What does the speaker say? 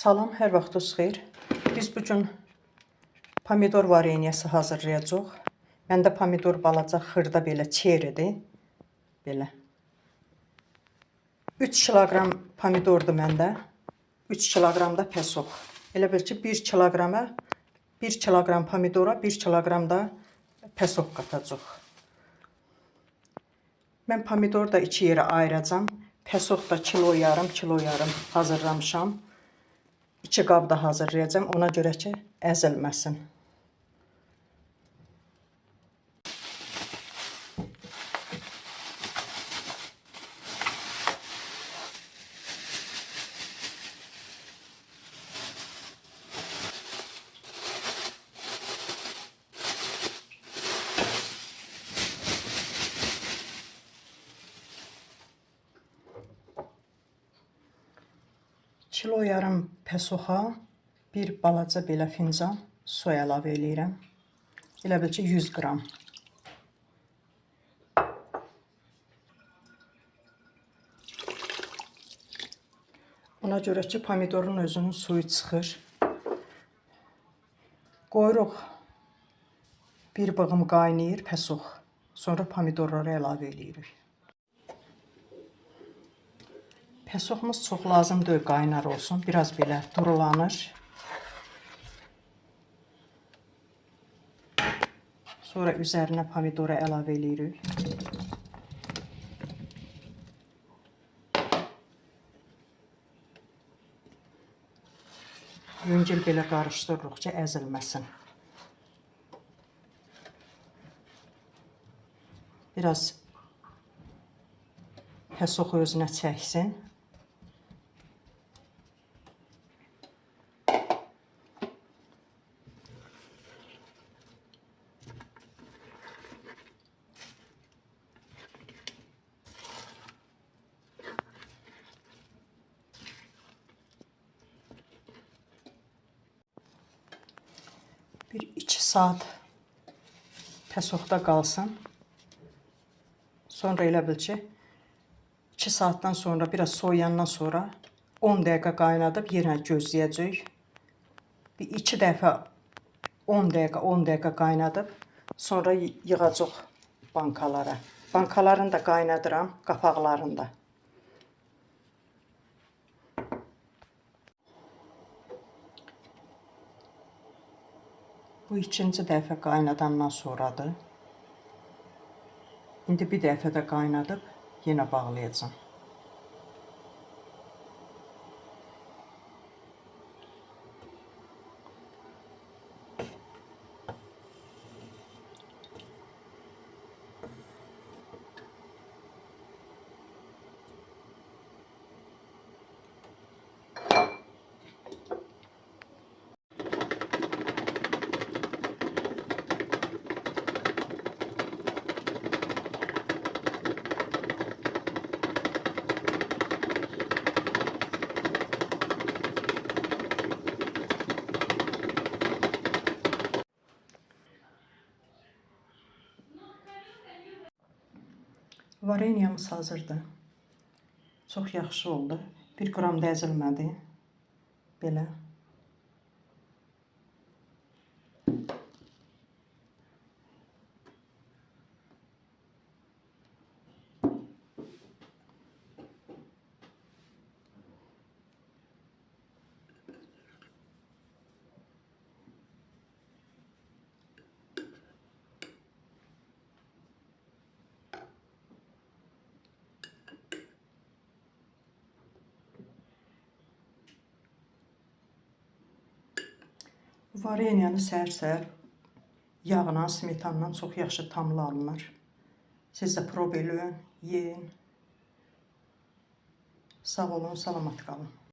Salam, hər vaxtınız xeyir. Biz bugün pomidor vareniyası hazırlayacağıq. Məndə pomidor balaca xırda belə çeridir. Belə. 3 kiloqram pomidordur məndə. 3 kiloqram da pəsox. Elə bil ki 1 kiloqrama 1 kiloqram pomidora 1 kiloqram da pəsox qatacaq. Mən pomidoru da 2 yerə ayıracağam. Pəsox da kilo yarım hazırlamışam. 2 qabda hazırlayacağım, ona görə ki, əzilməsin. Kilo yarım pəsoxa bir balaca belə fincan su əlavə eləyirəm. Elə bil ki 100 qram. Ona görə ki pomidorun özünün suyu çıxır. Qoyuruq bir bığım qaynayır pəsox. Sonra pomidorları əlavə eləyirik. Pəsoxumuz çox lazım deyil qaynar olsun. Biraz belə durulanır. Sonra üzərinə pomidoru əlavə eləyirik. Yüngül belə qarışdırırıq ki, əzilməsin. Biraz pəsoxu özünə çəksin. Bir 2 saat pəsoxda qalsın. Sonra elə bil ki 2 saatdan sonra biraz soğuyandan sonra 10 dəqiqə qaynadıb yenə gözləyəcəyik. Bir 2 dəfə 10 dəqiqə qaynadıb sonra yığacaq bankalara. Bankalarını da qaynadıram, qapaqlarını da. Bu ikinci dəfə qaynadandan sonradır. İndi bir dəfə də qaynadıb yenə bağlayacağım. Vareniyamız hazırdır. Çox yaxşı oldu. 1 qram da əzilmədi. Belə. Vareniyanı səhər-səhər yağla, smetanla çox yaxşı tamlı alınır. Siz də prob eləyin, yeyin. Sağ olun, salamat qalın.